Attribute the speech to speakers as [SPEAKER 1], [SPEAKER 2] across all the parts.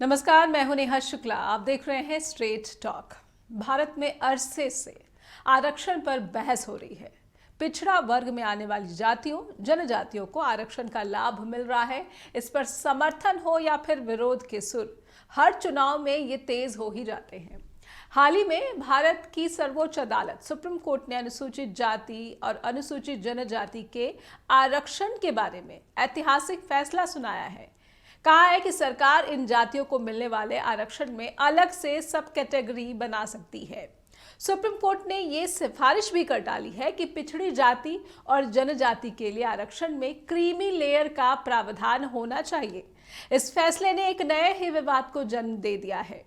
[SPEAKER 1] नमस्कार, मैं हूं नेहा शुक्ला। आप देख रहे हैं स्ट्रेट टॉक। भारत में अरसे से आरक्षण पर बहस हो रही है। पिछड़ा वर्ग में आने वाली जातियों, जनजातियों को आरक्षण का लाभ मिल रहा है। इस पर समर्थन हो या फिर विरोध के सुर हर चुनाव में ये तेज हो ही जाते हैं। हाल ही में भारत की सर्वोच्च अदालत सुप्रीम कोर्ट ने अनुसूचित जाति और अनुसूचित जनजाति के आरक्षण के बारे में ऐतिहासिक फैसला सुनाया है। कहा है कि सरकार इन जातियों को मिलने वाले आरक्षण में अलग से सब कैटेगरी बना सकती है। सुप्रीम कोर्ट ने ये सिफारिश भी कर डाली है कि पिछड़ी जाति और जनजाति के लिए आरक्षण में क्रीमी लेयर का प्रावधान होना चाहिए। इस फैसले ने एक नए ही विवाद को जन्म दे दिया है।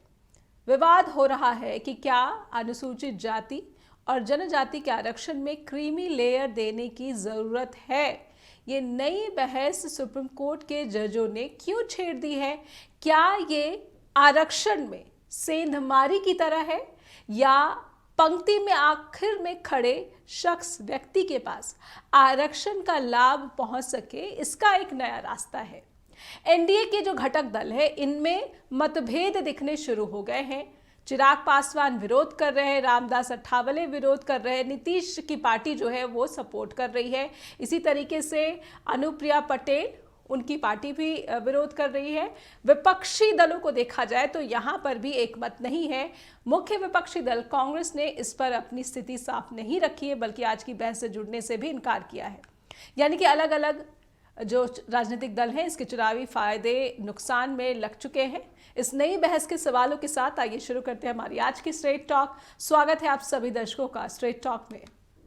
[SPEAKER 1] विवाद हो रहा है कि क्या अनुसूचित जाति और जनजाति के आरक्षण में क्रीमी लेयर देने की जरूरत है। ये नई बहस सुप्रीम कोर्ट के जजों ने क्यों छेड़ दी है। क्या ये आरक्षण में सेंधमारी की तरह है या पंक्ति में आखिर में खड़े शख्स व्यक्ति के पास आरक्षण का लाभ पहुंच सके, इसका एक नया रास्ता है। एनडीए के जो घटक दल है, इनमें मतभेद दिखने शुरू हो गए हैं। चिराग पासवान विरोध कर रहे हैं, रामदास अठावले विरोध कर रहे हैं, नीतीश की पार्टी जो है वो सपोर्ट कर रही है। इसी तरीके से अनुप्रिया पटेल, उनकी पार्टी भी विरोध कर रही है। विपक्षी दलों को देखा जाए तो यहाँ पर भी एक मत नहीं है। मुख्य विपक्षी दल कांग्रेस ने इस पर अपनी स्थिति साफ नहीं रखी है, बल्कि आज की बहस से जुड़ने से भी इनकार किया है। यानी कि अलग अलग जो राजनीतिक दल हैं, इसके चुनावी फायदे नुकसान में लग चुके हैं। इस नई बहस के सवालों के साथ आइए शुरू करते हैं हमारी आज की स्ट्रेट टॉक। स्वागत है आप सभी दर्शकों का स्ट्रेट टॉक में।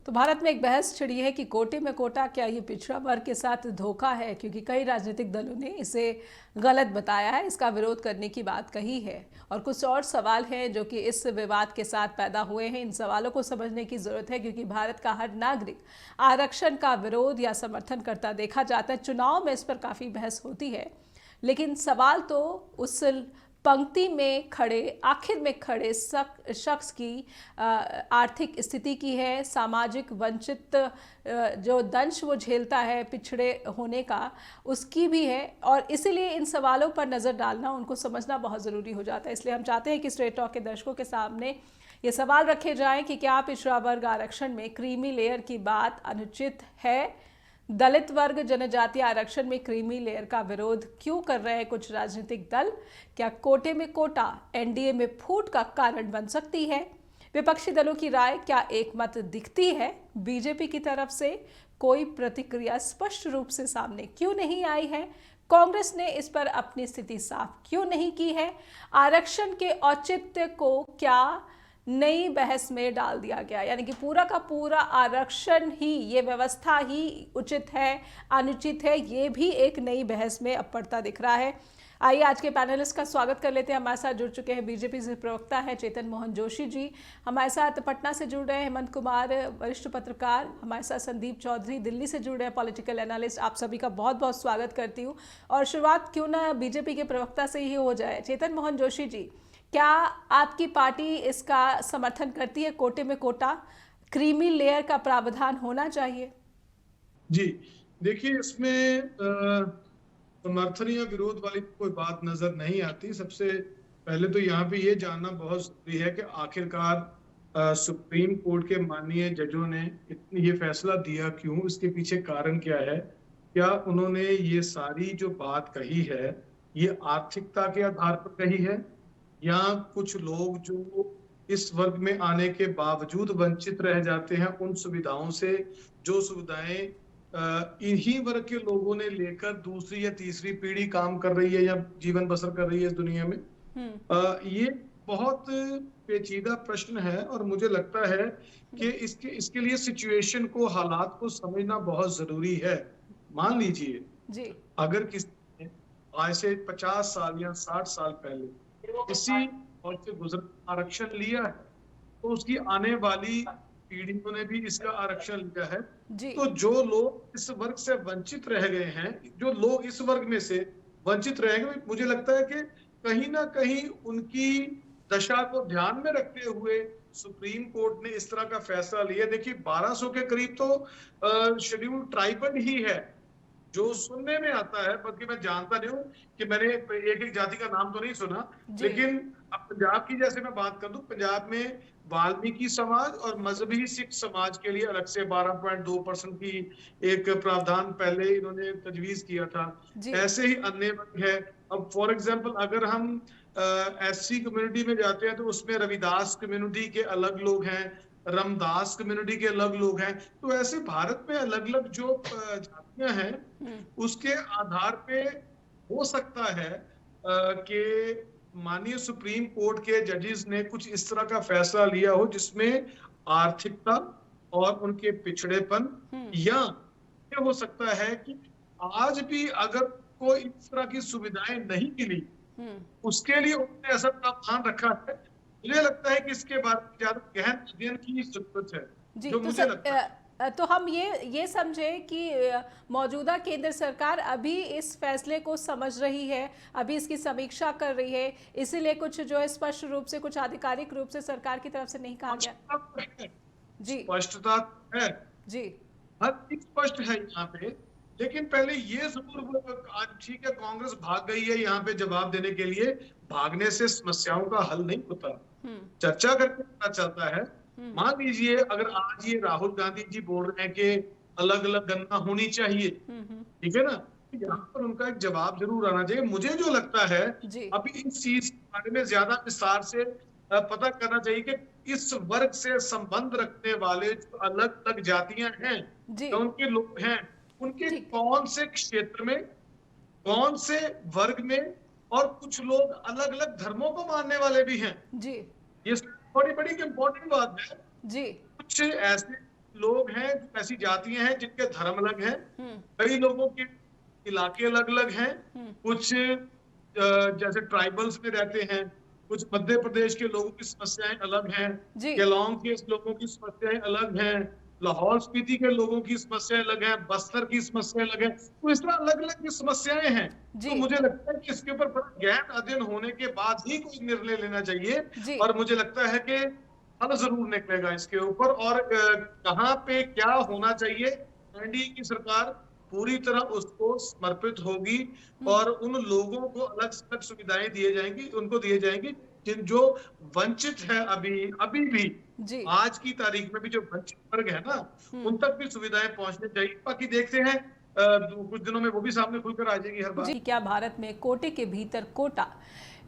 [SPEAKER 1] तो भारत में एक बहस छिड़ी है कि कोटे में कोटा, क्या ये पिछड़ा वर्ग के साथ धोखा है, क्योंकि कई राजनीतिक दलों ने इसे गलत बताया है, इसका विरोध करने की बात कही है। और कुछ और सवाल हैं जो कि इस विवाद के साथ पैदा हुए हैं। इन सवालों को समझने की जरूरत है, क्योंकि भारत का हर नागरिक आरक्षण का विरोध या समर्थन करता देखा जाता है। चुनाव में इस पर काफ़ी बहस होती है, लेकिन सवाल तो उस पंक्ति में खड़े, आखिर में खड़े शख्स की आर्थिक स्थिति की है, सामाजिक वंचित जो दंश वो झेलता है पिछड़े होने का, उसकी भी है। और इसीलिए इन सवालों पर नज़र डालना, उनको समझना बहुत ज़रूरी हो जाता है। इसलिए हम चाहते हैं कि स्ट्रेट टॉक के दर्शकों के सामने ये सवाल रखे जाएं कि क्या पिछड़ा वर्ग आरक्षण में क्रीमी लेयर की बात अनुचित है। दलित वर्ग जनजातीय आरक्षण में क्रीमी लेयर का विरोध क्यों कर रहे हैं कुछ राजनीतिक दल। क्या कोटे में कोटा एनडीए में फूट का कारण बन सकती है। विपक्षी दलों की राय क्या एक मत दिखती है। बीजेपी की तरफ से कोई प्रतिक्रिया स्पष्ट रूप से सामने क्यों नहीं आई है। कांग्रेस ने इस पर अपनी स्थिति साफ क्यों नहीं की है। आरक्षण के औचित्य को क्या नई बहस में डाल दिया गया, यानी कि पूरा का पूरा आरक्षण ही, ये व्यवस्था ही उचित है, अनुचित है, ये भी एक नई बहस में अब पड़ता दिख रहा है। आइए आज के पैनलिस्ट का स्वागत कर लेते हैं। हमारे साथ जुड़ चुके हैं बीजेपी से प्रवक्ता है चेतन मोहन जोशी जी, हमारे साथ पटना से जुड़ रहे हैं हेमंत कुमार, वरिष्ठ पत्रकार, हमारे साथ संदीप चौधरी दिल्ली से जुड़ रहे हैं, पॉलिटिकल एनालिस्ट। आप सभी का बहुत बहुत स्वागत करती हूँ। और शुरुआत क्यों ना बीजेपी के प्रवक्ता से ही हो जाए। चेतन मोहन जोशी जी, क्या आपकी पार्टी इसका समर्थन करती है, कोटे में कोटा, क्रीमी लेयर का प्रावधान होना चाहिए?
[SPEAKER 2] जी देखिए, इसमें समर्थन या विरोध वाली कोई बात नजर नहीं आती। सबसे पहले तो यहाँ पे ये जानना बहुत जरूरी है कि आखिरकार सुप्रीम कोर्ट के माननीय जजों ने ये फैसला दिया क्यों, इसके पीछे कारण क्या है। क्या उन्होंने ये सारी जो बात कही है ये आर्थिकता के आधार पर कही है, या कुछ लोग जो इस वर्ग में आने के बावजूद वंचित रह जाते हैं उन सुविधाओं से, जो सुविधाएं इन्हीं वर्ग के लोगों ने लेकर दूसरी या तीसरी पीढ़ी काम कर रही है या जीवन बसर कर रही है इस दुनिया में। ये बहुत पेचीदा प्रश्न है और मुझे लगता है कि इसके लिए सिचुएशन को, हालात को समझना बहुत जरूरी है। मान लीजिए
[SPEAKER 1] जी,
[SPEAKER 2] अगर किसी ने आज से 50 साल या 60 साल पहले इसी और से गुजर आरक्षण लिया है, तो उसकी आने वाली पीढ़ियों ने भी इसका आरक्षण लिया है। तो जो लोग इस वर्ग से वंचित रह गए हैं, जो लोग इस वर्ग में से वंचित रह गए, मुझे लगता है कि कहीं ना कहीं उनकी दशा को ध्यान में रखते हुए सुप्रीम कोर्ट ने इस तरह का फैसला लिया। देखिए 1200 के करीब तो शेड्यूल ट्राइबल ही है जो सुनने में आता है, बल्कि मैं जानता नहीं हूँ कि मैंने एक एक जाति का नाम तो नहीं सुना, लेकिन अब पंजाब की जैसे मैं बात कर दूं, पंजाब में वाल्मीकि समाज और मजहबी सिख समाज के लिए अलग से 12.2% की एक प्रावधान पहले इन्होंने तजवीज किया था। ऐसे ही अन्य वर्ग है। अब फॉर एग्जांपल अगर हम एससी कम्युनिटी में जाते हैं तो उसमें रविदास कम्युनिटी के अलग लोग हैं, रामदास कम्युनिटी के अलग लोग हैं। तो ऐसे भारत में अलग अलग जो जातियां हैं उसके आधार पे हो सकता है कि माननीय सुप्रीम कोर्ट के जजेस ने कुछ इस तरह का फैसला लिया हो जिसमें आर्थिकता और उनके पिछड़ेपन, या ये हो सकता है कि आज भी अगर कोई इस तरह की सुविधाएं नहीं मिली उसके लिए उन्होंने ऐसा प्रावधान रखा है। मुझे लगता है कि इसके बारे में ज्यादा गहन अध्ययन की जरूरत है, जो मुझे लगता है।
[SPEAKER 1] तो हम ये समझे कि मौजूदा केंद्र सरकार अभी इस फैसले को समझ रही है, अभी इसकी समीक्षा कर रही है, इसीलिए कुछ जो है स्पष्ट रूप से, कुछ आधिकारिक रूप से सरकार की तरफ से नहीं कहा गया। जी,
[SPEAKER 2] स्पष्टता है
[SPEAKER 1] जी,
[SPEAKER 2] हर चीज स्पष्ट है यहाँ पे। लेकिन पहले ये जरूर, आज ठीक है कांग्रेस भाग गई है यहाँ पे जवाब देने के लिए, भागने से समस्याओं का हल नहीं होता, चर्चा करके पता चलता है। मान लीजिए अगर आज ये राहुल गांधी जी बोल रहे हैं कि अलग अलग गणना होनी चाहिए, ठीक है ना, यहाँ पर उनका एक जवाब जरूर आना चाहिए। मुझे जो लगता है अभी इस चीज के बारे में ज्यादा विस्तार से पता करना चाहिए कि इस वर्ग से संबंध रखने वाले जो अलग अलग जातियां हैं, जो उनके लोग हैं, उनके कौन से क्षेत्र में, कौन से वर्ग में, और कुछ लोग अलग अलग धर्मों को मानने वाले भी हैं। ये बड़ी बड़ी इंपॉर्टेंट बात है। कुछ ऐसे लोग हैं, ऐसी जातियां हैं जिनके धर्म अलग हैं, कई लोगों के इलाके अलग अलग हैं, कुछ जैसे ट्राइबल्स में रहते हैं, कुछ मध्य प्रदेश के लोगों की समस्याएं अलग हैं, केलोंग के लोगों की समस्याएं अलग हैं, लाहौल स्पीति के लोगों की समस्याएं अलग हैं, बस्तर की समस्याएं अलग हैं। तो इस तरह अलग अलग समस्याएं हैं। तो मुझे लगता है कि इसके ऊपर गहन अध्ययन होने के बाद ही कोई निर्णय लेना चाहिए, और मुझे लगता है कि हल जरूर निकलेगा इसके ऊपर। और कहाँ पे क्या होना चाहिए, एनडीए की सरकार पूरी तरह उसको समर्पित होगी, और उन लोगों को अलग अलग सुविधाएं दिए जाएंगी, उनको दिए जाएंगी जिन जो वंचित है अभी भी आज की तारीख में भी जो वंचित वर्ग है ना, उन तक भी सुविधाएं पहुंचनी चाहिए। बाकी देखते हैं कुछ दिनों में वो भी सामने खुलकर आ जाएगी हर बात।
[SPEAKER 1] क्या भारत में कोटे के भीतर कोटा,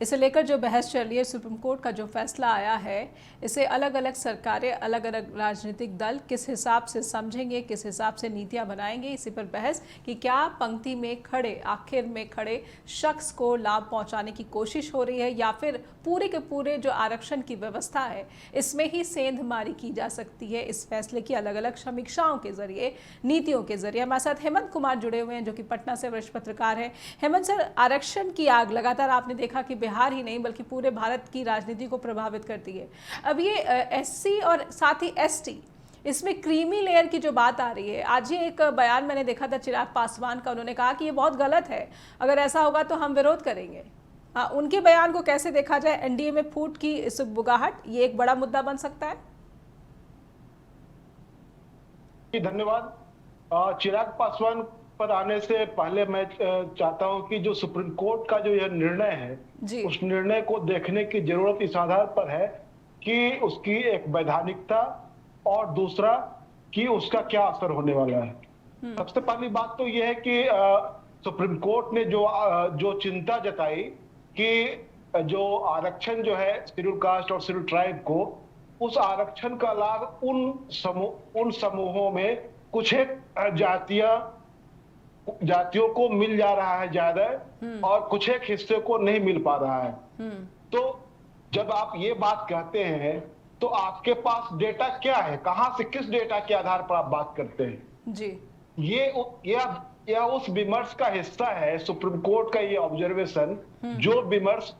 [SPEAKER 1] इसे लेकर जो बहस चल रही है, सुप्रीम कोर्ट का जो फैसला आया है, इसे अलग अलग सरकारें, अलग अलग राजनीतिक दल किस हिसाब से समझेंगे, किस हिसाब से नीतियां बनाएंगे, इसी पर बहस कि क्या पंक्ति में खड़े, आखिर में खड़े शख्स को लाभ पहुंचाने की कोशिश हो रही है, या फिर पूरे के पूरे जो आरक्षण की व्यवस्था है इसमें ही सेंधमारी की जा सकती है। इस फैसले की अलग अलग समीक्षाओं के जरिए, नीतियों के जरिए। हमारे साथ हेमंत कुमार जुड़े हुए हैं, जो कि पटना से वरिष्ठ पत्रकार हैं। हेमंत सर, आरक्षण की आग लगातार आपने देखा कि बिहार ही नहीं बल्कि पूरे भारत की राजनीति को प्रभावित करती है। अब ये एससी और साथ ही एसटी, इसमें क्रीमी लेयर की जो बात आ रही है, आज ही एक बयान मैंने देखा था चिराग पासवान का, उन्होंने कहा कि ये बहुत गलत है, अगर ऐसा होगा तो हम विरोध करेंगे। उनके बयान को कैसे देखा जाए? एनडीए में फूट की इस बुगाहट, ये एक बड़ा मुद्दा बन सकता है।
[SPEAKER 3] धन्यवाद। चिराग पासवान पर आने से पहले मैं चाहता हूं कि जो सुप्रीम कोर्ट का जो यह निर्णय है, उस निर्णय को देखने की जरूरत इस आधार पर है कि उसकी एक वैधानिकता, और दूसरा कि उसका क्या असर होने वाला है। सबसे पहली बात तो यह है कि सुप्रीम कोर्ट ने जो चिंता जताई कि जो आरक्षण जो है शेड्यूल कास्ट और शेड्यूल ट्राइब को, उस आरक्षण का लाभ उन समूहों में कुछ एक जातियों को मिल जा रहा है ज्यादा, और कुछ एक हिस्से को नहीं मिल पा रहा है। तो जब आप ये बात कहते हैं तो आपके पास डेटा क्या है, कहां से, किस डेटा के आधार पर आप बात करते हैं? ये उस विमर्श का हिस्सा है, सुप्रीम कोर्ट का ये ऑब्जर्वेशन, जो विमर्श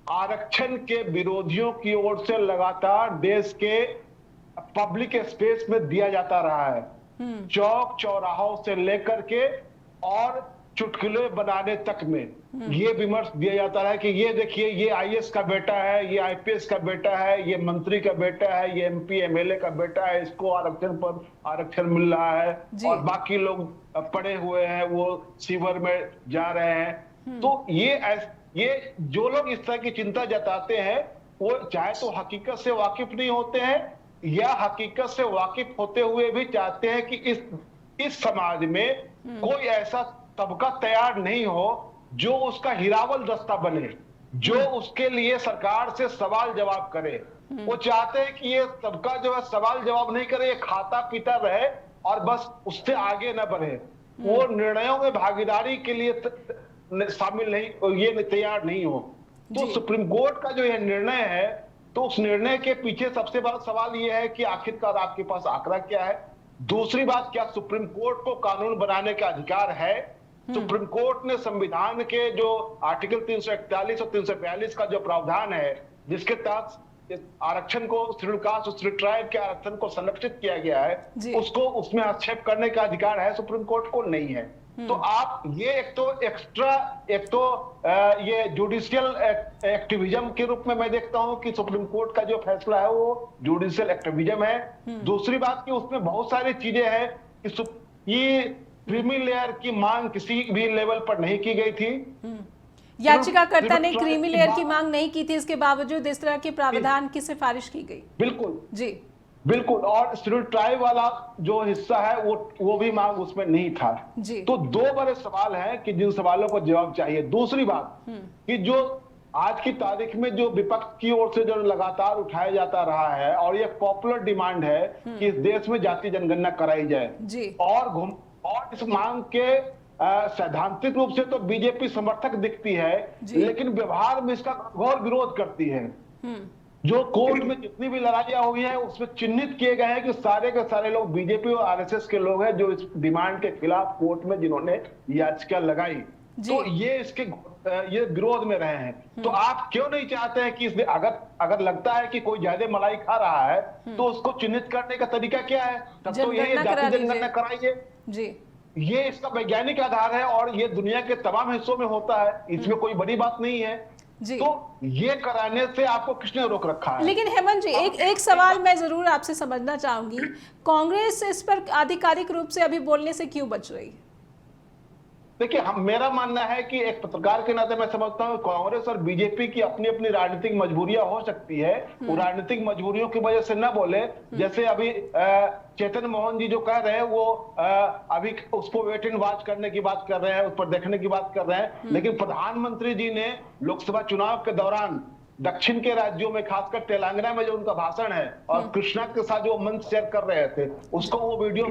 [SPEAKER 3] आरक्षण के विरोधियों की ओर से लगातार देश के पब्लिक स्पेस में दिया जाता रहा है, चौक चौराहों से लेकर के और चुटकुले बनाने तक में ये विमर्श दिया जाता है कि ये देखिए, ये आईएएस का बेटा है, ये आईपीएस का बेटा है, ये मंत्री का बेटा है, ये एमपी एमएलए का बेटा है, इसको आरक्षण पर आरक्षण मिल रहा है और बाकी लोग पड़े हुए हैं, वो सीवर में जा रहे हैं। तो ये जो लोग इस तरह की चिंता जताते हैं वो चाहे तो हकीकत से वाकिफ नहीं होते हैं या हकीकत से वाकिफ होते हुए भी चाहते हैं कि इस समाज में कोई ऐसा तबका तैयार नहीं हो जो उसका हिरावल दस्ता बने, जो उसके लिए सरकार से सवाल जवाब करे। वो चाहते हैं कि ये तबका जो है सवाल जवाब नहीं करे, ये खाता पीता रहे और बस उससे आगे न बढ़े। वो निर्णयों में भागीदारी के लिए शामिल नहीं, ये तैयार नहीं हो। तो सुप्रीम कोर्ट का जो यह निर्णय है, तो उस निर्णय के पीछे सबसे बड़ा सवाल यह है कि आखिरकार आपके पास आंकड़ा क्या है। दूसरी बात, क्या सुप्रीम कोर्ट को कानून बनाने का अधिकार है? सुप्रीम कोर्ट ने संविधान के जो आर्टिकल 341 और 342 का जो प्रावधान है, जिसके तहत आरक्षण को शेड्यूल कास्ट और शेड्यूल ट्राइब के आरक्षण को संरक्षित किया गया है, उसको उसमें हस्तक्षेप करने का अधिकार है, सुप्रीम कोर्ट को नहीं है। तो आप ये एक तो ये जुडिशियल एक्टिविज्म के रूप में मैं देखता हूं कि सुप्रीम कोर्ट का जो फैसला है वो जुडिशियल एक्टिविज्म है। दूसरी बात कि उसमें बहुत सारी चीजें हैं कि ये क्रीमी लेयर की मांग किसी भी लेवल पर नहीं की गई थी।
[SPEAKER 1] याचिकाकर्ता ने क्रीमी लेयर की मांग नहीं की थी, इसके बावजूद इस तरह के प्रावधान की सिफारिश की गई।
[SPEAKER 3] बिल्कुल
[SPEAKER 1] जी,
[SPEAKER 3] बिल्कुल। और शेड्यूल ट्राइब वाला जो हिस्सा है वो भी मांग उसमें नहीं था। तो दो बड़े सवाल हैं कि जिन सवालों को जवाब चाहिए। दूसरी बात कि जो आज की तारीख में जो विपक्ष की ओर से जो लगातार उठाया जाता रहा है और ये पॉपुलर डिमांड है कि इस देश में जाति जनगणना कराई जाए, और इस मांग के सैद्धांतिक रूप से तो बीजेपी समर्थक दिखती है, लेकिन व्यवहार में इसका घोर विरोध करती है। जो कोर्ट में जितनी भी लड़ाइयां हुई हैं उसमें चिन्हित किए गए हैं कि सारे के सारे लोग बीजेपी और आरएसएस के लोग हैं जो इस डिमांड के खिलाफ कोर्ट में जिन्होंने याचिका लगाई। तो ये विरोध में रहे हैं। तो आप क्यों नहीं चाहते हैं कि अगर लगता है कि कोई ज्यादा मलाई खा रहा है तो उसको चिन्हित करने का तरीका क्या है? तब तो ये जाति जनगणना कराइए जी। ये इसका वैज्ञानिक आधार है और ये दुनिया के तमाम हिस्सों में होता है, इसमें कोई बड़ी बात नहीं है जी। तो ये कराने से आपको किसने रोक रखा है?
[SPEAKER 1] लेकिन हेमंत जी, एक सवाल मैं जरूर आपसे समझना चाहूंगी, कांग्रेस इस पर आधिकारिक रूप से अभी बोलने से क्यों बच रही है?
[SPEAKER 3] देखिए, मेरा मानना है कि एक पत्रकार के नाते मैं समझता हूँ कांग्रेस और बीजेपी की अपनी अपनी राजनीतिक मजबूरियां हो सकती है। वो राजनीतिक मजबूरियों की वजह से न बोले। जैसे अभी चेतन मोहन जी जो कह रहे हैं वो अभी उसको वेट एंड वॉच करने की बात कर रहे हैं, उस पर देखने की बात कर रहे हैं। लेकिन प्रधानमंत्री जी ने लोकसभा चुनाव के दौरान दक्षिण के राज्यों में, खासकर तेलंगाना में जो उनका भाषण है और कृष्णा के साथ जो मंच शेयर कर रहे थे, उसको वो वीडियो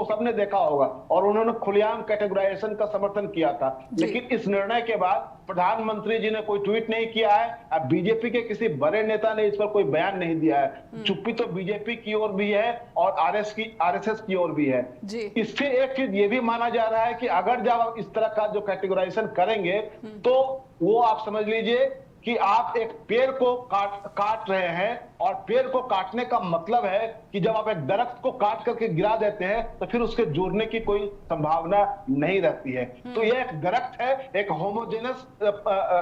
[SPEAKER 3] सबने देखा होगा और उन्होंने खुलेआम कैटेगराइजेशन का समर्थन किया था। लेकिन इस निर्णय के बाद प्रधानमंत्री जी ने कोई ट्वीट नहीं किया है। अब बीजेपी के किसी बड़े नेता ने इस पर कोई बयान नहीं दिया है। चुप्पी तो बीजेपी की ओर भी है और आरएसएस की ओर भी है। इससे एक चीज ये भी माना जा रहा है कि अगर जब आप इस तरह का जो कैटेगराइजेशन करेंगे तो वो आप समझ लीजिए कि आप एक पेड़ को काट रहे हैं, और पेड़ को काटने का मतलब है कि जब आप एक दरख्त को काट करके गिरा देते हैं तो फिर उसके जुड़ने की कोई संभावना नहीं रहती है। तो ये एक दरख्त है, एक होमोजेनस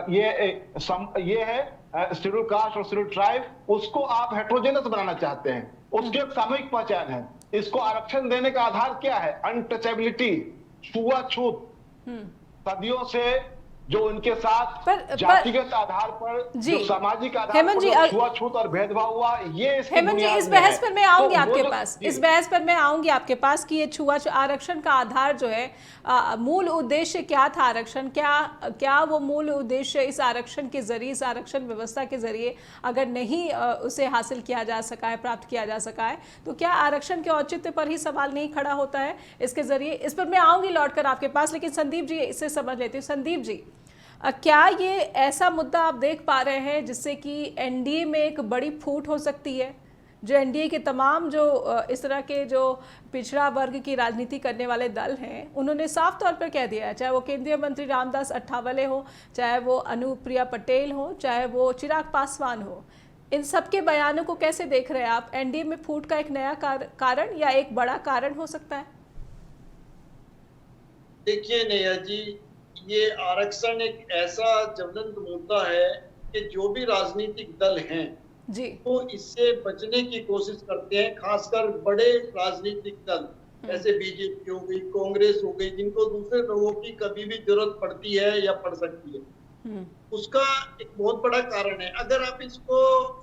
[SPEAKER 3] ये है शेड्यूल कास्ट और शेड्यूल ट्राइब, उसको आप हेट्रोजेनस बनाना चाहते हैं, उसकी एक सामूहिक पहचान है। इसको आरक्षण देने का आधार क्या है? अनटचेबिलिटी, छुआछूत। सदियों से जो उनके साथ जातिगत आधार पर, जो सामाजिक आधार पर छुआछूत और भेदभाव हुआ, ये
[SPEAKER 1] हेमंत जी, इस बहस पर मैं आऊंगी आपके पास, इस बहस पर मैं आऊंगी आपके पास कि ये छुआछूत आरक्षण का आधार जो है, मूल उद्देश्य क्या था आरक्षण, क्या वो मूल उद्देश्य इस आरक्षण के जरिए, इस आरक्षण व्यवस्था के जरिए अगर नहीं उसे हासिल किया जा सका है, प्राप्त किया जा सका है, तो क्या आरक्षण के औचित्य पर ही सवाल नहीं खड़ा होता है इसके जरिए? इस पर मैं आऊंगी लौटकर आपके पास, लेकिन संदीप जी इसे समझ लेती हूँ। संदीप जी, क्या ये ऐसा मुद्दा आप देख पा रहे हैं जिससे कि एनडीए में एक बड़ी फूट हो सकती है? जो एनडीए के तमाम जो इस तरह के जो पिछड़ा वर्ग की राजनीति करने वाले दल हैं, उन्होंने साफ तौर पर कह दिया है, चाहे वो केंद्रीय मंत्री रामदास अठावले हो, चाहे वो अनुप्रिया पटेल हो, चाहे वो चिराग पासवान हो, इन सब के बयानों को कैसे देख रहे हैं आप? एनडीए में फूट का एक नया कारण या एक बड़ा कारण हो सकता है?
[SPEAKER 4] देखिए नेहा जी, ये आरक्षण एक ऐसा ज्वलंत मुद्दा है कि जो भी राजनीतिक दल हैं
[SPEAKER 1] जी।
[SPEAKER 4] तो इससे बचने की कोशिश करते हैं, खासकर बड़े राजनीतिक दल जैसे बीजेपी हो गई, कांग्रेस हो गई, जिनको दूसरे लोगों की कभी भी जरूरत पड़ती है या पड़ सकती है। उसका एक बहुत बड़ा कारण है। अगर आप इसको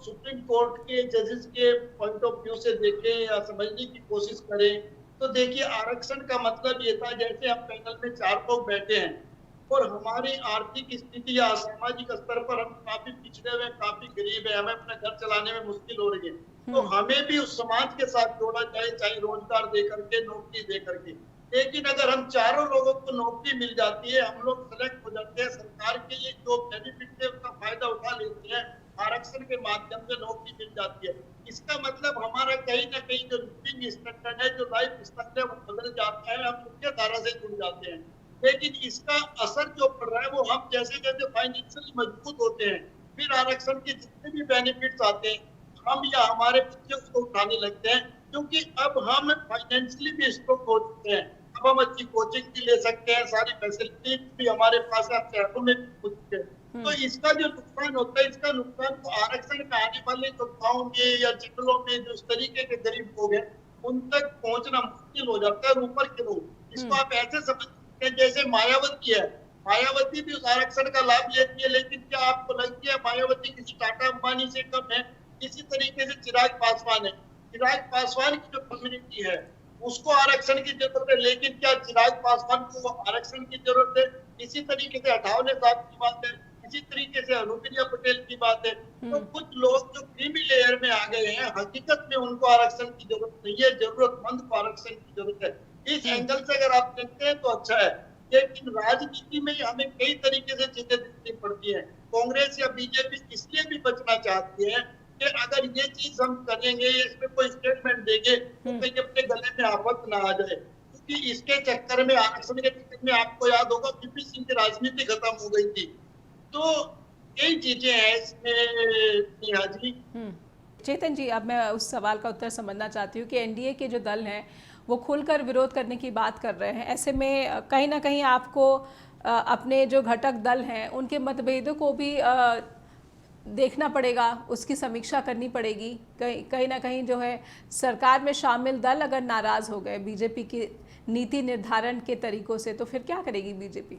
[SPEAKER 4] सुप्रीम कोर्ट के जजेस के पॉइंट ऑफ व्यू से देखें या समझने की कोशिश करें, तो देखिए आरक्षण का मतलब ये था, जैसे हम पैनल में 4 लोग बैठे हैं और हमारी आर्थिक स्थिति या सामाजिक स्तर पर हम काफी पिछड़े हुए, काफी गरीब है, हमें अपना घर चलाने में मुश्किल हो रही है, तो हमें भी उस समाज के साथ जोड़ा जाए, चाहे रोजगार दे करके, नौकरी दे करके। लेकिन अगर हम चारों लोगों को नौकरी मिल जाती है, हम लोग सेलेक्ट हो जाते हैं, सरकार के ये जो बेनिफिट है उसका फायदा उठा लेते हैं, आरक्षण के माध्यम से नौकरी मिल जाती है, इसका मतलब हमारा कहीं ना कहीं जो लिविंग स्टैंडर्ड है, जो लाइफ स्टाइल है, वो बदल जाता है, हम मुख्य धारा से जुड़ जाते हैं। लेकिन इसका असर जो पड़ रहा है वो हम जैसे जैसे फाइनेंशियली मजबूत होते हैं, फिर आरक्षण के जितने भी बेनिफिट्स आते हैं, हम या हमारे बच्चे उसको उठाने लगते हैं, क्योंकि अब हम फाइनेंशियली भी स्ट्रॉन्ग हो चुके हैं। अब हम अच्छी कोचिंग भी ले सकते हैं, सारी फैसिलिटीज भी हमारे पास है, शहरों में भी हो चुके हैं। तो इसका जो नुकसान होता है, इसका नुकसान तो आरक्षण में आने वाले जो गाँव में या जिलों में जो इस तरीके के गरीब लोग हैं, उन तक पहुंचना मुश्किल हो जाता है। ऊपर के लोग इसको आप ऐसे समझ जैसे मायावती है, मायावती भी उस आरक्षण का लाभ लेती है, लेकिन क्या आपको लगती है मायावती किसी टाटा अंबानी से कम है? इसी तरीके से चिराग पासवान है, चिराग पासवान की जो कम्युनिटी है उसको आरक्षण की जरूरत है, लेकिन क्या चिराग पासवान को आरक्षण की जरूरत है? इसी तरीके से अठावले साहब की बात है, इसी तरीके से अनुप्रिया पटेल की बात है। तो कुछ लोग जो क्रीमी लेयर में आ गए हैं, हकीकत में उनको आरक्षण की जरूरत नहीं है, जरूरतमंद को आरक्षण की जरूरत है। इस एंगल से अगर आप देखते हैं तो अच्छा है, लेकिन राजनीति में हमें कई तरीके से चीजें देखनी पड़ती है। कांग्रेस या बीजेपी इसलिए भी बचना चाहती है कि अगर ये चीज हम करेंगे, इसमें कोई स्टेटमेंट देंगे तो कहीं अपने गले में आफत ना आ जाए, क्योंकि इसके चक्कर में, आरक्षण के चक्कर में आपको याद होगा पीपी सिंह की राजनीति खत्म हो गई थी। तो कई चीजें हैं इसमें नेहा जी।
[SPEAKER 1] चेतन जी, अब मैं उस सवाल का उत्तर समझना चाहती हूँ कि एनडीए के जो दल हैं वो खुलकर विरोध करने की बात कर रहे हैं। ऐसे में कहीं ना कहीं आपको अपने जो घटक दल हैं उनके मतभेदों को भी देखना पड़ेगा, उसकी समीक्षा करनी पड़ेगी। कहीं ना कहीं जो है सरकार में शामिल दल अगर नाराज हो गए बीजेपी की नीति निर्धारण के तरीकों से, तो फिर क्या करेगी बीजेपी?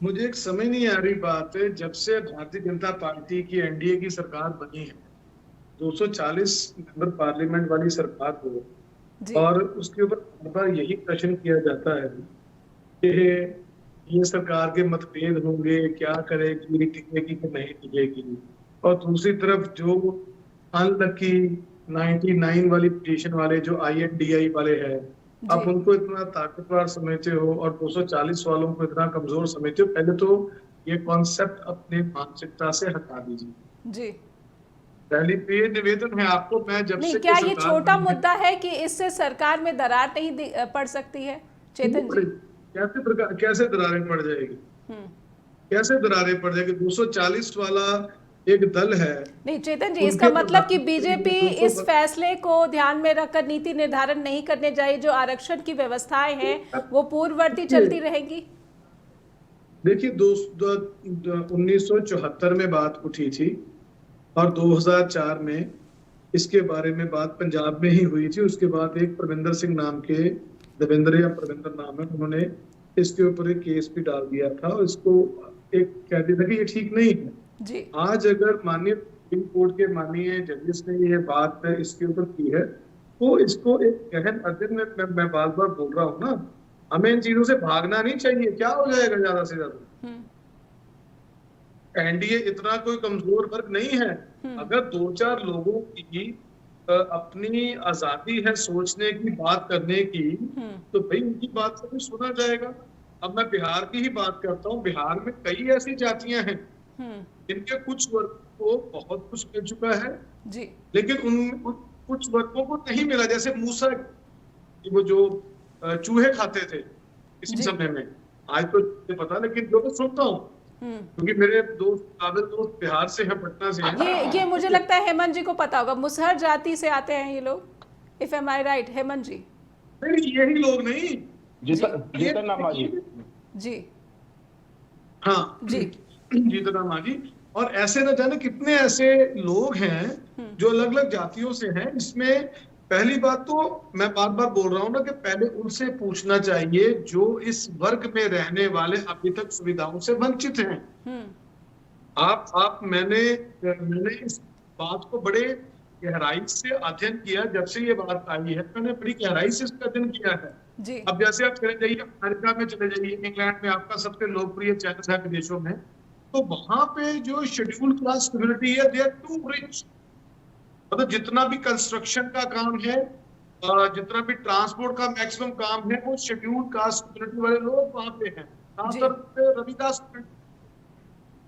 [SPEAKER 2] मुझे एक समझ नहीं आ रही बात है, जब से भारतीय जनता पार्टी की एनडीए की सरकार बनी है, 240 मेंबर पार्लियामेंट वाली सरकार हो, और उसके ऊपर यही प्रश्न किया जाता है कि ये सरकार के मतभेद होंगे, क्या करेगी, टिकेगी कि नहीं टिकेगी। और दूसरी तरफ जो अनलकी 99 वाली पोजीशन वाले जो INDI वाले हैं, आप उनको इतना ताकतवर समझते हो और 240 वालों को इतना कमजोर समझते हो। पहले तो ये कॉन्सेप्ट अपने मानसिकता से हटा दीजिए जी। पहली पे निवेदन है आपको, मैं जब से
[SPEAKER 1] क्या ये छोटा मुद्दा है कि इससे सरकार में दरार नहीं पड़ सकती है? चेतन जी,
[SPEAKER 2] कैसे दरारें पड़ जाएगी? कैसे दरारें पड़ जाएगी? 240 वाला एक दल है।
[SPEAKER 1] नहीं चेतन जी, इसका मतलब कि बीजेपी इस फैसले को ध्यान में रखकर नीति निर्धारण नहीं करने जाए, जो आरक्षण की व्यवस्थाएं हैं वो पूर्ववर्ती चलती रहेंगी।
[SPEAKER 2] देखिए 1974 में बात उठी थी और 2004 में इसके बारे में बात पंजाब में ही हुई थी। उसके बाद एक परविंदर सिंह नाम के, देवेंद्र या परविंदर नाम है, उन्होंने इसके ऊपर एक केस भी डाल दिया था और इसको एक कहते थे कि ये ठीक नहीं है जी। आज अगर माननीय सुप्रीम कोर्ट के माननीय जजेस ने ये बात इसके ऊपर की है, तो इसको एक गहन अध्ययन में मैं बार बार बोल रहा हूँ ना, हमें इन चीजों से भागना नहीं चाहिए। क्या हो जाएगा ज्यादा से ज्यादा? एनडीए इतना कोई कमजोर वर्ग नहीं है। अगर 2-4 लोगों की अपनी आजादी है सोचने की, बात करने की, तो भाई उनकी बात से भी सुना जाएगा। अब मैं बिहार की ही बात करता हूँ। बिहार में कई ऐसी जातियां हैं जिनके कुछ वर्ग को बहुत कुछ मिल चुका है जी, लेकिन उन कुछ वर्गों को नहीं मिला। जैसे मूसा, वो जो चूहे खाते थे इसी समय में, आज तो पता, लेकिन जो मैं सुनता हूँ क्योंकि मेरे दोस्त बिहार से हैं, पटना से हैं।
[SPEAKER 1] ये मुझे लगता है हेमंत जी को पता होगा, मुसहर जाति से आते हैं ये लोग, if am I right Hemant ji?
[SPEAKER 2] नहीं, यही लोग नहीं,
[SPEAKER 3] जीतन राम जी।
[SPEAKER 1] जी
[SPEAKER 2] हाँ
[SPEAKER 1] जी
[SPEAKER 2] जीतन राम जी। और ऐसे न जाने कितने ऐसे लोग हैं जो अलग अलग जातियों से हैं। इसमें पहली बात तो मैं बार बार बोल रहा हूँ ना कि पहले उनसे पूछना चाहिए जो इस वर्ग में रहने वाले अभी तक सुविधाओं से वंचित हैं। मैंने मैंने इस बात को बड़े गहराई से अध्ययन किया। जब से ये बात आई है मैंने बड़ी गहराई से इसका अध्ययन किया है।
[SPEAKER 1] जी
[SPEAKER 2] अब जैसे आप चले जाइए अमेरिका में, चले जाइए इंग्लैंड में, आपका सबसे लोकप्रिय चैनल है विदेशों में, तो वहां पे जो शेड्यूल क्लास कम्युनिटी है दे आर टू रिच। मतलब जितना भी कंस्ट्रक्शन का काम है, जितना भी ट्रांसपोर्ट का मैक्सिमम काम है, वो शेड्यूल कास्ट कम्युनिटी वाले लोग वहां पे हैं, खासतौर पे रविदास।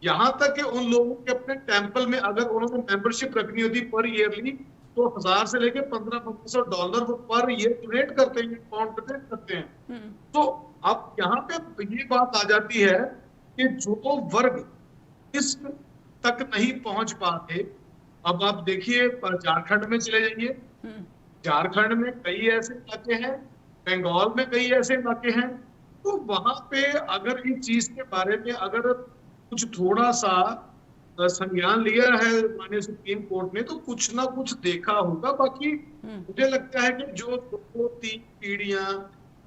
[SPEAKER 2] यहाँ तक कि उन लोगों के अपने टेम्पल में अगर उन्होंने मेंबरशिप रखनी होती पर ईयरली, तो 1000 से लेके $1500 वो पर ईयर डोनेट करते हैं, पाउंड डोनेट करते हैं। तो अब यहाँ पे ये बात आ जाती है कि जो वर्ग इस तक नहीं पहुंच पाते, अब आप देखिए झारखंड में चले जाइए, झारखंड में कई ऐसे इलाके हैं, बंगाल में कई ऐसे इलाके हैं। तो वहां पे अगर इस चीज के बारे में अगर कुछ थोड़ा सा संज्ञान लिया है माननीय सुप्रीम कोर्ट ने, तो कुछ ना कुछ देखा होगा। बाकी मुझे लगता है कि जो 2-3 पीढ़ियां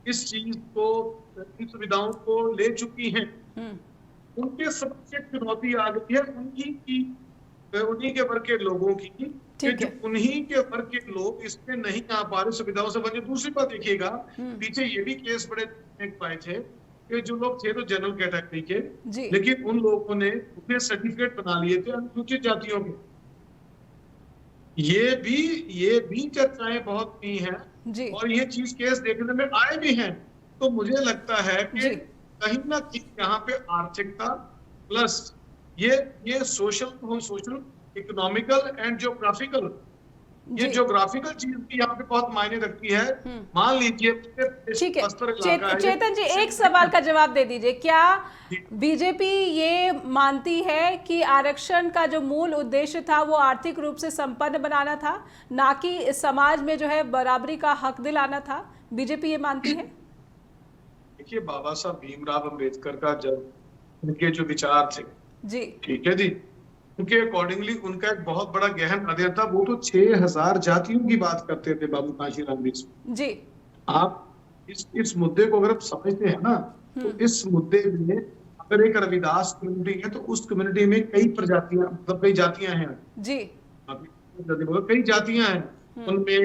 [SPEAKER 2] इस चीज को, इन सुविधाओं को ले चुकी हैं, उनके सबसे चुनौती आ गई है उन्हीं के वर्ग के लोगों की, कि जो उन्हीं के वर्ग के लोग इसमें नहीं आ पा रहे, सुविधाओं से वंचित। दूसरी बात देखिएगा, पीछे ये भी केस बड़े पाए थे कि जो लोग थे तो जनरल कैटेगरी के, लेकिन उन लोगों ने अपने सर्टिफिकेट बना लिए थे अनुसूचित जातियों के। ये भी चर्चाएं बहुत की हैं और ये चीज केस देखने में आए भी हैं। तो मुझे लगता है कि कहीं ना कहीं यहाँ पे आर्थिकता प्लस ये सोशल इकोनॉमिकल एंड ज्योग्राफिकल, ये ज्योग्राफिकल चीज भी यहाँ पे बहुत मायने रखती है। मान लीजिए
[SPEAKER 1] ठीक है चेतन जी, एक सवाल का जवाब दे दीजिए। क्या बीजेपी ये मानती है कि आरक्षण का जो मूल उद्देश्य था वो आर्थिक रूप से संपन्न बनाना था, ना कि समाज में जो है बराबरी का हक दिलाना था? बीजेपी ये मानती है?
[SPEAKER 2] देखिए, बाबा साहब भीमराव अंबेडकर का जब उनके जो विचार थे, जी ठीक है जी, उनके अकॉर्डिंगली उनका एक बहुत बड़ा गहन अध्ययन था। वो तो 6000 जातियों की बात करते थे बाबू कांशीराम जी। आप इस मुद्दे को अगर आप समझते हैं ना, तो इस मुद्दे में अगर एक रविदास कम्युनिटी है तो उस कम्युनिटी में कई प्रजातियां, मतलब कई जातियां हैं जी, कई जातियां हैं, उनमें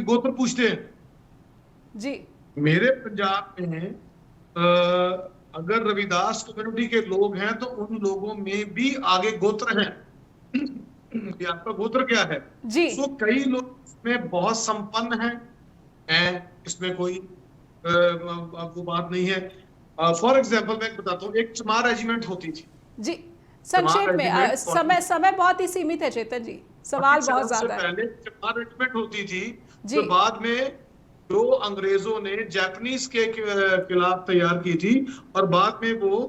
[SPEAKER 2] गोत्र पूछते हैं जी। मेरे पंजाब में अगर रविदास कम्युनिटी के लोग हैं तो उन लोगों में भी आगे गोत्र हैं कि आपका गोत्र क्या है जी। तो कई लोग इसमें बहुत संपन्न हैं, इसमें कोई वो बात नहीं है। फॉर एग्जांपल मैं बताता हूँ, एक चमार रेजिमेंट होती थी जी। संक्षेप में, समय बहुत ही सीमित है चेतन जी, सवाल बहुत ज्यादा है। पहले चमार रेजिमेंट होती थी जो बाद में जो अंग्रेजों ने जापानीज के खिलाफ तैयार की थी और बाद में वो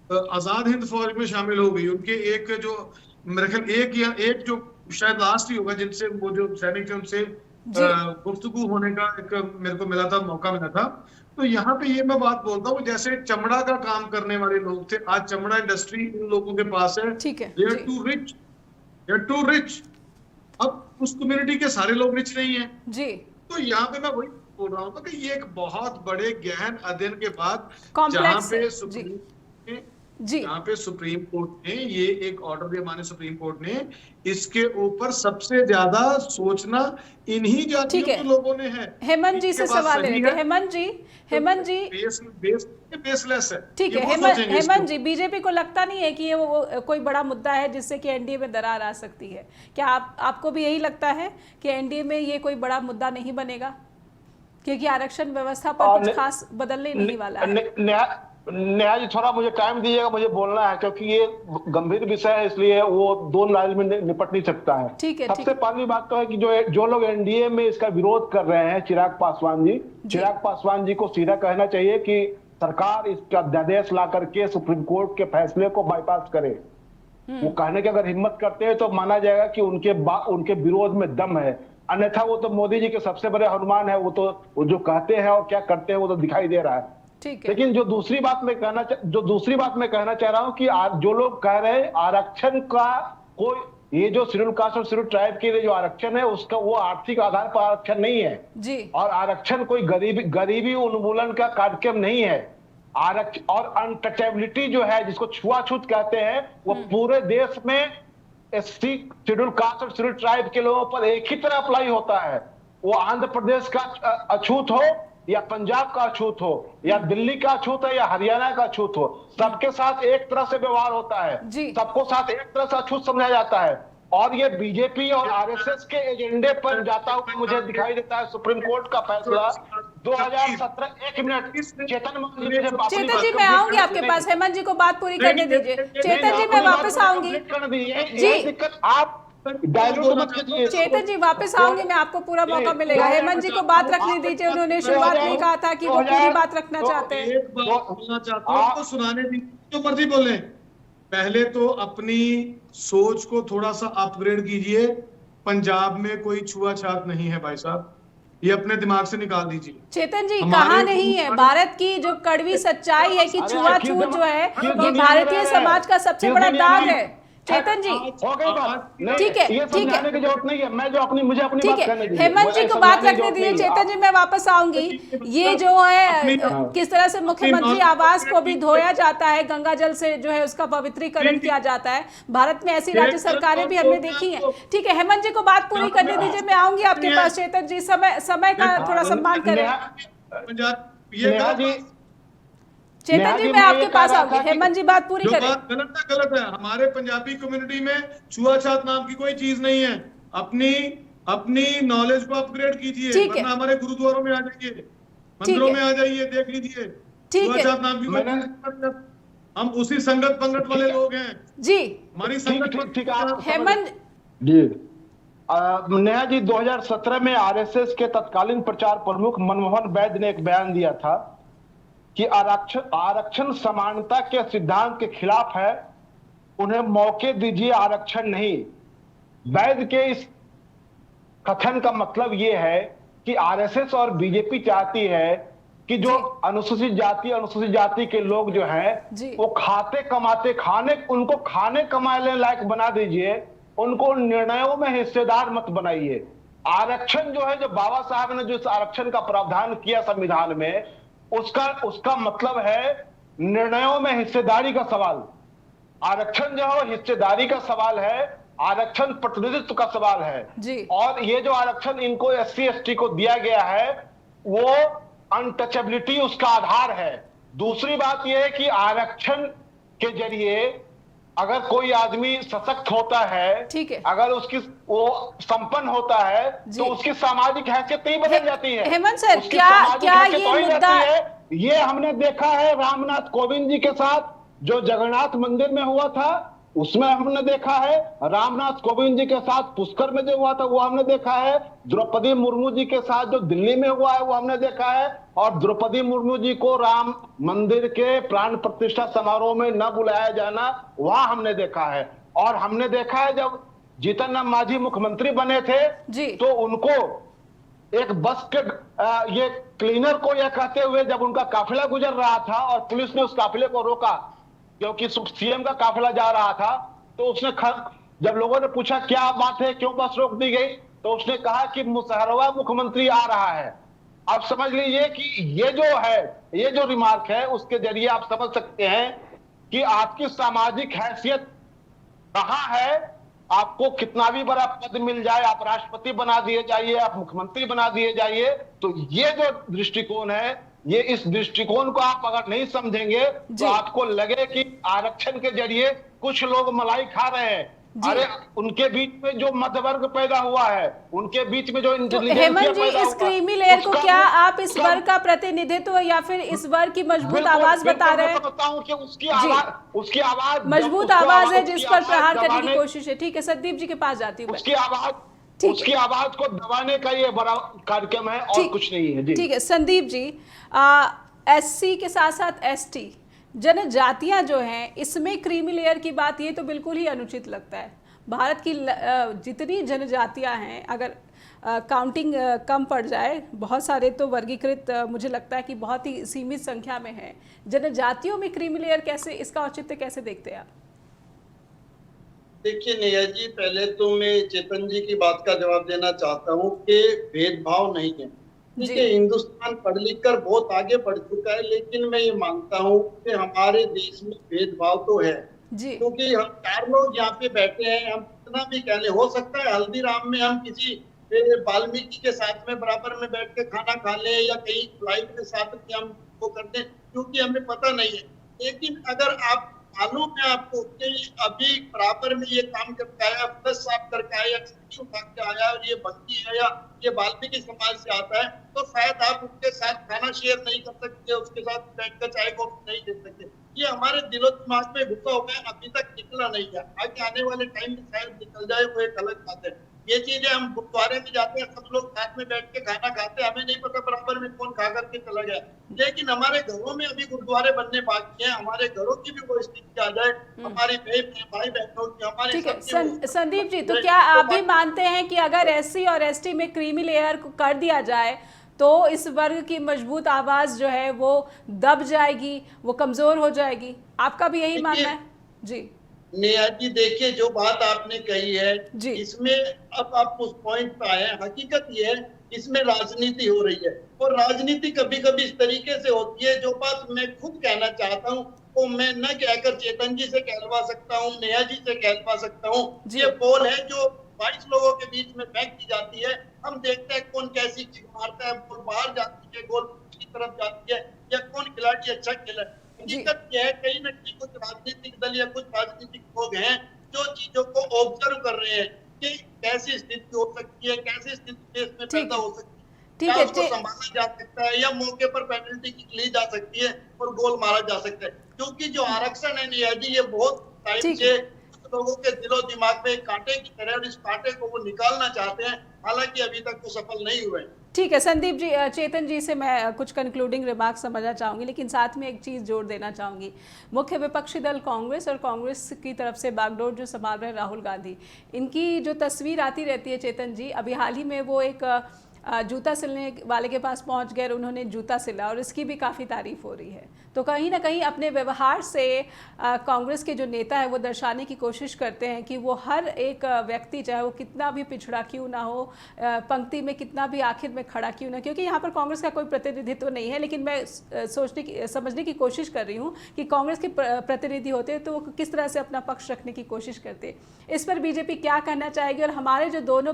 [SPEAKER 2] आजाद हिंद फौज में शामिल हो गई। उनके एक जो मेरे ख्याल एक जो शायद लास्ट ही होगा जिनसे वो जो सैनिक थे उनसे गुफ्तगू होने का एक मेरे को मिला था, मौका मिला था। तो यहाँ पे ये मैं बात बोलता हूँ, जैसे चमड़ा का काम करने वाले लोग थे, आज चमड़ा इंडस्ट्री इन लोगों के पास है, दे आर टू रिच। अब उस कम्युनिटी के सारे लोग रिच नहीं है जी। तो यहाँ पे मैं वही बोल रहा हूँ कि ये एक बहुत बड़े गहन अध्ययन के बाद जहाँ पे सुप्रीम कोर्ट ने ये एक ऑर्डर दिया, माने सुप्रीम कोर्ट ने, इसके ऊपर सबसे ज्यादा सोचना इन्हीं जातियों के लोगों ने है।
[SPEAKER 1] हेमंत जी से सवाल ले लेते हैं। हेमंत जी
[SPEAKER 2] बेसलेस है,
[SPEAKER 1] ठीक है। हेमंत जी, बीजेपी को लगता नहीं है कि ये वो कोई बड़ा मुद्दा है जिससे कि एनडीए में दरार आ सकती है? क्या आपको भी यही लगता है कि एनडीए में ये कोई बड़ा मुद्दा नहीं बनेगा, क्योंकि आरक्षण व्यवस्था पर कुछ खास बदलने नहीं वाला है?
[SPEAKER 3] नेहा जी, थोड़ा मुझे टाइम दीजिएगा, मुझे बोलना है, क्योंकि ये गंभीर विषय है, इसलिए वो दो लाइन में निपट नहीं सकता है। ठीक है। सबसे पहली बात तो है कि जो लोग एनडीए में इसका विरोध कर रहे हैं, चिराग पासवान जी को सीधा कहना चाहिए कि सरकार इसका अध्यादेश ला करके सुप्रीम कोर्ट के फैसले को बाईपास करे। वो कहने की अगर हिम्मत करते हैं तो माना जाएगा कि उनके विरोध में दम है। अन्यथा वो तो मोदी जी के सबसे बड़े हनुमान है, वो जो कहते हैं और क्या करते हैं वो तो दिखाई दे रहा है।
[SPEAKER 1] ठीक है।
[SPEAKER 3] लेकिन जो दूसरी बात मैं कहना चाह रहा हूं कि जो लोग कह रहे हैं आरक्षण का कोई, ये जो शेड्यूल कास्ट और शेड्यूल ट्राइब के लिए जो आरक्षण है उसका वो आर्थिक आधार पर आरक्षण नहीं है
[SPEAKER 1] जी।
[SPEAKER 3] और आरक्षण कोई गरीबी उन्मूलन का कार्यक्रम नहीं है। आरक्षण और अनटचेबिलिटी जो है, जिसको छुआछूत कहते हैं, वो पूरे देश में एससी शेड्यूल कास्ट और शेड्यूल ट्राइब के लोगों पर एक ही तरह अप्लाई होता है। वो आंध्र प्रदेश का अछूत हो या पंजाब का अछूत हो या दिल्ली का अछूत है या हरियाणा का अछूत हो, सबके साथ एक तरह से व्यवहार होता है, सबको साथ एक तरह से अछूत समझा जाता है। और ये बीजेपी और आरएसएस के एजेंडे पर जाता हुआ मुझे दिखाई देता है। सुप्रीम कोर्ट का फैसला 2017। एक मिनट
[SPEAKER 1] चेतन जी मैं आऊंगी आपके पास, हेमंत जी को बात पूरी करने दीजिए। चेतन जी मैं वापस आऊंगी जी,
[SPEAKER 3] आप
[SPEAKER 1] चेतन जी वापस आऊंगी, मैं आपको पूरा मौका मिलेगा। हेमंत जी को बात रखने दीजिए, उन्होंने शुरुआत में कहा था कि वो पूरी बात रखना चाहते हैं।
[SPEAKER 2] एक बात बोलना चाहता हूँ तो सुनाने दीजिए, जो मर्जी बोले। पहले तो अपनी सोच को थोड़ा सा अपग्रेड कीजिए। पंजाब में कोई छुआछूत नहीं है भाई साहब, ये अपने दिमाग से निकाल दीजिए।
[SPEAKER 1] चेतन जी कहा नहीं है, भारत की जो कड़वी सच्चाई है कि छुआछूत जो है ये भारतीय समाज का सबसे बड़ा दाग है। चेतन जी
[SPEAKER 3] हो गई बात,
[SPEAKER 1] ठीक है,
[SPEAKER 3] ये समझाने की जरूरत नहीं है। मैं जो मुझे अपनी
[SPEAKER 1] ठीक
[SPEAKER 3] बात करने
[SPEAKER 1] है,
[SPEAKER 3] दीजिए।
[SPEAKER 1] हेमंत जी को बात रखने दीजिए। चेतन जी मैं वापस आऊंगी। ये जो है किस तरह से मुख्यमंत्री आवास को भी धोया जाता है, गंगा जल से जो है उसका पवित्रीकरण किया जाता है, भारत में ऐसी राज्य सरकारें भी हमने देखी हैं। ठीक है, हेमंत जी को बात पूरी करने दीजिए, मैं आऊंगी आपके पास। चेतन जी समय का थोड़ा सम्मान करें। चेतन जी मैं आपके पास आऊंगी, हेमंत जी बात पूरी करें।
[SPEAKER 2] गलत है। हमारे पंजाबी कम्युनिटी में छुआछूत नाम की कोई चीज नहीं है। अपनी नॉलेज को अपग्रेड कीजिए, वरना हमारे गुरुद्वारों में आ जाइए, मंदिरों में आ जाइए, देख लीजिए। छुआछूत नाम की कोई, हम उसी संगत पंगत वाले लोग हैं
[SPEAKER 1] जी।
[SPEAKER 2] हमारी संगत।
[SPEAKER 1] हेमंत
[SPEAKER 3] जी नेहा जी, 2017 में आरएसएस के तत्कालीन प्रचार प्रमुख मनमोहन वैद्य ने एक बयान दिया था कि आरक्षण समानता के सिद्धांत के खिलाफ है, उन्हें मौके दीजिए, आरक्षण नहीं। वैद्य के इस कथन का मतलब यह है कि आरएसएस और बीजेपी चाहती है कि जो अनुसूचित जाति के लोग जो हैं वो उनको खाने कमाने लायक बना दीजिए, उनको निर्णयों में हिस्सेदार मत बनाइए। आरक्षण जो है, जो बाबा साहब ने जो इस आरक्षण का प्रावधान किया संविधान में, उसका मतलब है निर्णयों में हिस्सेदारी का सवाल। आरक्षण जो है हिस्सेदारी का सवाल है, आरक्षण प्रतिनिधित्व का सवाल है
[SPEAKER 1] जी। और
[SPEAKER 3] ये जो आरक्षण इनको एससी एसटी को दिया गया है वो अनटचेबिलिटी उसका आधार है। दूसरी बात यह है कि आरक्षण के जरिए अगर कोई आदमी सशक्त होता है, ठीक है, अगर वो संपन्न होता है तो उसकी सामाजिक हैसियत नहीं बदल जाती है।
[SPEAKER 1] हेमंत सर, क्या ये मुद्दा
[SPEAKER 3] ये हमने देखा है रामनाथ कोविंद जी के साथ जो जगन्नाथ मंदिर में हुआ था, उसमें हमने देखा है। रामनाथ कोविंद जी के साथ पुष्कर में जो हुआ था वो हमने देखा है। द्रौपदी मुर्मू जी के साथ जो दिल्ली में हुआ है वो हमने देखा है। और द्रौपदी मुर्मू जी को राम मंदिर के प्राण प्रतिष्ठा समारोह में न बुलाया जाना वहां हमने देखा है। और हमने देखा है जब जीतन राम मांझी मुख्यमंत्री बने थे तो उनको एक बस के ये क्लीनर को यह कहते हुए जब उनका काफिला गुजर रहा था और पुलिस ने उस काफिले को रोका क्योंकि सीएम का काफिला जा रहा था, तो उसने जब लोगों ने पूछा क्या बात है, क्यों बस रोक दी गई, तो उसने कहा कि मुशर्रफ मुख्यमंत्री आ रहा है। आप समझ लीजिए कि ये जो रिमार्क है उसके जरिए आप समझ सकते हैं कि आपकी सामाजिक हैसियत कहां है। आपको कितना भी बड़ा पद मिल जाए, आप राष्ट्रपति बना दिए जाइए, आप मुख्यमंत्री बना दिए जाइए, तो ये जो दृष्टिकोण है, ये इस दृष्टिकोण को आप अगर नहीं समझेंगे तो आपको लगे कि आरक्षण के जरिए कुछ लोग मलाई खा रहे हैं। अरे उनके बीच में जो मध्य वर्ग पैदा हुआ है, उनके बीच में जो
[SPEAKER 1] हेमंत जी, इस क्रीमी लेयर को क्या आप इस वर्ग का प्रतिनिधित्व या फिर इस वर्ग की मजबूत आवाज बता रहे हैं?
[SPEAKER 3] कि उसकी आवाज
[SPEAKER 1] मजबूत आवाज है जिस पर प्रहार करने की कोशिश है। ठीक है, संदीप जी के पास जाती हूँ।
[SPEAKER 3] उसकी आवाज को दबाने का ये बड़ा कार्यक्रम है और कुछ नहीं है।
[SPEAKER 1] ठीक है संदीप जी, एससी के साथ साथ एसटी जनजातियां जो हैं, इसमें क्रीमी लेयर की बात ये तो बिल्कुल ही अनुचित लगता है। भारत की जितनी जनजातियां हैं, अगर काउंटिंग कम पड़ जाए, बहुत सारे तो वर्गीकृत मुझे लगता है कि बहुत ही सीमित संख्या में है, जनजातियों में क्रीमी लेयर कैसे, इसका औचित्य कैसे देखते हैं आप?
[SPEAKER 4] देखिए नेहा जी, पहले तो मैं चेतन जी की बात का जवाब देना चाहता हूँ कि भेदभाव नहीं है। ठीक है, हिंदुस्तान पढ़ लिख कर बहुत आगे बढ़ चुका है, लेकिन मैं ये मानता हूँ कि हमारे देश में भेदभाव तो है। क्योंकि हम 4 लोग यहाँ पे बैठे हैं, हम कितना भी कह ले, हो सकता है हल्दीराम में हम किसी वाल्मीकि के साथ में बराबर में बैठ के खाना खा ले, या कहीं फ्लाइट के साथ में हम वो करते, क्योंकि हमें पता नहीं है। लेकिन अगर आप मालूम है आपको कि अभी बराबर में ये काम करके आया, फ्लश साफ करके आया, या उठा के आया, और ये बंदी है या ये वाल्मीकि समाज से आता है, तो शायद आप उसके साथ खाना शेयर नहीं कर सकते, उसके साथ बैठ कर चाय कॉफी नहीं दे सकते। ये हमारे दिलो दिमाग में घुसा हो गया, अभी तक निकला नहीं है। आगे आने वाले टाइम में शायद निकल जाए, वो एक अलग बात है। ये चीजें, हम गुरुद्वारे में जाते हैं, सब लोग साथ में बैठ के खाना खाते हैं, हमें नहीं पता बराबर में कौन खा करके चला गया। लेकिन हमारे घरों में अभी गुरुद्वारे बनने बाकी हैं, हमारे घरों की भी वो स्थिति आ जाए, हमारे भाई बहनों की, हमारे।
[SPEAKER 1] ठीक है संदीप जी, तो क्या आप भी मानते हैं कि अगर SC और ST में क्रीमी लेयर को कर दिया जाए तो इस वर्ग की मजबूत आवाज जो है वो दब जाएगी, वो कमजोर हो जाएगी? आपका भी यही मानना है? जी
[SPEAKER 4] नेहा जी, देखिए जो बात आपने कही है, इसमें अब आप उस पॉइंट पे आए हैं। हकीकत ये है, इसमें राजनीति हो रही है, और राजनीति कभी कभी इस तरीके से होती है। जो बात मैं खुद कहना चाहता हूँ वो मैं न कहकर चेतन जी से कहलवा सकता हूँ, नेहा जी से कहलवा सकता हूँ। ये बॉल है जो 22 लोगों के बीच में फेंक दी जाती है, हम देखते हैं कौन कैसी किक मारता है, बॉल बाहर जाती है, गोल की तरफ जाती है, या कौन खिलाड़ी अच्छा खेला। हकीकत यह है, कहीं न कहीं कुछ राजनीतिक दल या कुछ राजनीतिक लोग हैं जो चीजों को ऑब्जर्व कर रहे हैं कि कैसी स्थिति हो सकती है, कैसी स्थिति देश में पैदा हो सकती है, क्या उसको संभाला जा सकता है, या मौके पर पेनल्टी ली जा सकती है और गोल मारा जा सकता है। क्योंकि जो आरक्षण है नेहा जी, ये बहुत टाइम से लोगों के दिलो दिमाग में कांटे की तरह, और इस कांटे को वो निकालना चाहते हैं, हालांकि अभी तक वो सफल नहीं हुए।
[SPEAKER 1] ठीक है संदीप जी, चेतन जी से मैं कुछ कंक्लूडिंग रिमार्क समझना चाहूंगी, लेकिन साथ में एक चीज़ जोड़ देना चाहूंगी। मुख्य विपक्षी दल कांग्रेस और कांग्रेस की तरफ से बागडोर जो संभाल रहे राहुल गांधी, इनकी जो तस्वीर आती रहती है चेतन जी, अभी हाल ही में वो एक जूता सिलने वाले के पास पहुंच गए, उन्होंने जूता सिला और इसकी भी काफ़ी तारीफ हो रही है। तो कहीं ना कहीं अपने व्यवहार से कांग्रेस के जो नेता है वो दर्शाने की कोशिश करते हैं कि वो हर एक व्यक्ति, चाहे वो कितना भी पिछड़ा क्यों ना हो, पंक्ति में कितना भी आखिर में खड़ा क्यों ना, क्योंकि यहाँ पर कांग्रेस का कोई प्रतिनिधित्व तो नहीं है, लेकिन मैं समझने की कोशिश कर रही हूँ कि कांग्रेस के प्रतिनिधि होते हैं तो वो किस तरह से अपना पक्ष रखने की कोशिश करते हैं। इस पर बीजेपी क्या कहना चाहेगी? और हमारे जो दोनों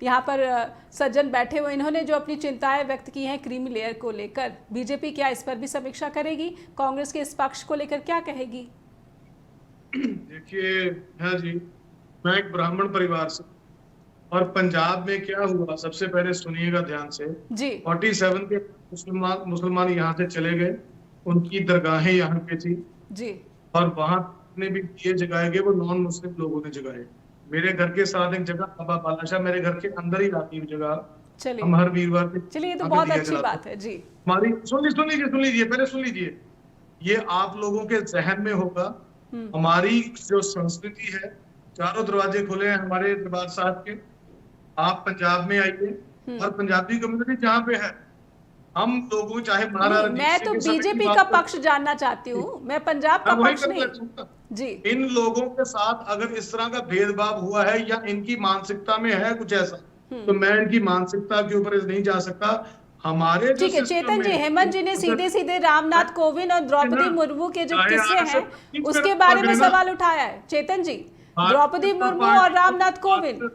[SPEAKER 1] यहाँ पर सज्जन बैठे हुए, इन्होंने जो अपनी चिंताएं व्यक्त की हैं क्रीमी लेयर को लेकर, बीजेपी क्या इस पर भी समीक्षा करेगी? कांग्रेस के इस पक्ष को लेकर क्या कहेगी?
[SPEAKER 2] देखिए हाँ जी, मैं एक ब्राह्मण परिवार से, और पंजाब में क्या हुआ सबसे पहले सुनिएगा ध्यान से जी। 47 के मुसलमान यहाँ से चले गए, उनकी दरगाहें यहाँ पे थी जी, और वहां ने भी दिए जगाए गए, वो नॉन मुस्लिम लोगों ने जगाए। मेरे घर के साथ एक जगह बाबा बालाशाह, मेरे घर के अंदर ही आती हुई जगह, हम हर वीरवार पे,
[SPEAKER 1] चलिए ये तो बहुत अच्छी बात है जी।
[SPEAKER 2] हमारी सुन लीजिए पहले सुन लीजिए, ये आप लोगों के जहन में होगा। हमारी जो संस्कृति है, चारों दरवाजे खुले हैं हमारे दरबार साहब के। आप पंजाब में आइए, और पंजाबी कम्युनिटी जहाँ पे है, हम लोगों, चाहे महाराज,
[SPEAKER 1] मैं तो बीजेपी का पक्ष जानना चाहती हूँ, मैं पंजाब का पक्ष नहीं जी।
[SPEAKER 2] इन लोगों के साथ अगर इस तरह का भेदभाव हुआ है या इनकी मानसिकता में है कुछ ऐसा, तो मैं इनकी मानसिकता के ऊपर नहीं जा सकता। हमारे
[SPEAKER 1] ठीक है चेतन जी, हेमंत जी ने सीधे सीधे रामनाथ कोविंद और द्रौपदी मुर्मू के जो किस्से हैं उसके बारे में सवाल उठाया है। चेतन जी, द्रौपदी मुर्मू और रामनाथ कोविंद,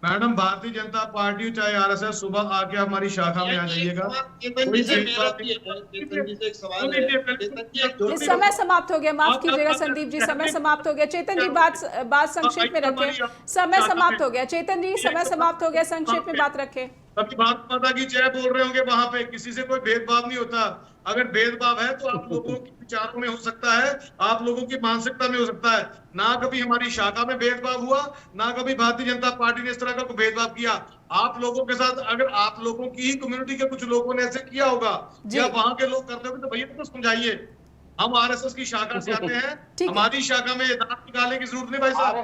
[SPEAKER 2] मैडम भारतीय जनता पार्टी चाहे RSS, सुबह आके हमारी शाखा में आ जाइएगा।
[SPEAKER 1] समय समाप्त हो गया, माफ कीजिएगा संदीप जी, समय समाप्त हो गया। चेतन जी बात संक्षेप में रखें, समय समाप्त हो गया। चेतन जी समय समाप्त हो गया, संक्षेप में बात रखें।
[SPEAKER 2] सबकी बात पता की जय बोल रहे होंगे, वहां पे किसी से कोई भेदभाव नहीं होता। अगर भेदभाव है तो आप लोगों के विचारों में हो सकता है, आप लोगों की मानसिकता में हो सकता है। ना कभी हमारी शाखा में भेदभाव हुआ, ना कभी भारतीय जनता पार्टी ने इस तरह का कोई भेदभाव किया। आप लोगों के साथ, अगर आप लोगों की ही कम्युनिटी के कुछ लोगों ने ऐसे किया होगा या वहां के लोग करते होंगे, तो भैया तो समझाइए। हम RSS की शाखा से आते हैं, हमारी शाखा में दांत निकालने की जरूरत नहीं भाई साहब।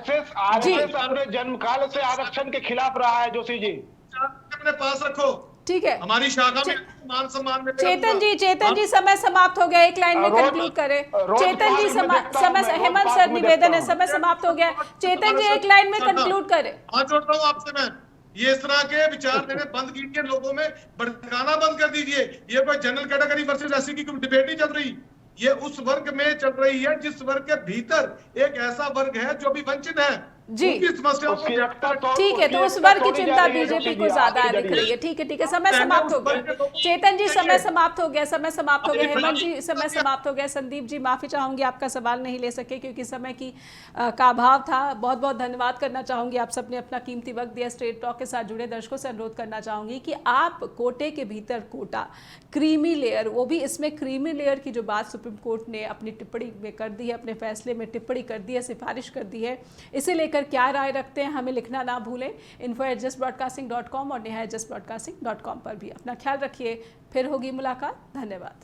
[SPEAKER 3] RSS अपने जन्मकाल से आरक्षण के खिलाफ रहा है जोशी जी।
[SPEAKER 2] अपने पास रखो।
[SPEAKER 1] ठीक है,
[SPEAKER 2] हमारी शाखा में मान सम्मान में
[SPEAKER 1] चेतन जी समय समाप्त हो गया, एक लाइन में कंक्लूड करें। चेतन जी समय, हेमंत सर निवेदन है, समय समाप्त हो गया। चेतन जी एक लाइन में कंक्लूड करें।
[SPEAKER 2] हाँ, जोड़ता हूँ आपसे मैं, ये इस तरह के विचार देने बंद कीजिए, लोगों में भड़काना बंद कर दीजिए। ये कोई जनरल कैटेगरी वर्सेस एससी की डिबेट नहीं चल रही, ये उस वर्ग में चल रही है जिस वर्ग के भीतर एक ऐसा वर्ग है जो भी वंचित है
[SPEAKER 1] जी।
[SPEAKER 2] समस्याओं को
[SPEAKER 1] ठीक है, तो उस वर्ग की चिंता बीजेपी को ज्यादा दिख रही है। ठीक है, समय समाप्त हो गया। चेतन जी समय समाप्त हो गया, समय समाप्त हो गया। हेमंत जी समय समाप्त हो गया। संदीप जी माफी चाहूंगी, आपका सवाल नहीं ले सके क्योंकि समय की का अभाव था। बहुत बहुत धन्यवाद करना चाहूंगी, आप सबने अपना कीमती वक्त दिया। स्ट्रेट टॉक के साथ जुड़े दर्शकों से अनुरोध करना चाहूंगी कि आप कोटे के भीतर कोटा, क्रीमी लेयर, वो भी इसमें क्रीमी लेयर की जो बात सुप्रीम कोर्ट ने अपनी टिप्पणी में कर दी है, अपने फैसले में टिप्पणी कर दी है, सिफारिश कर दी है, इसे लेकर क्या राय रखते हैं हमें लिखना ना भूलें। info@justbroadcasting.com और neha@justbroadcasting.com पर भी। अपना ख्याल रखिए, फिर होगी मुलाकात। धन्यवाद।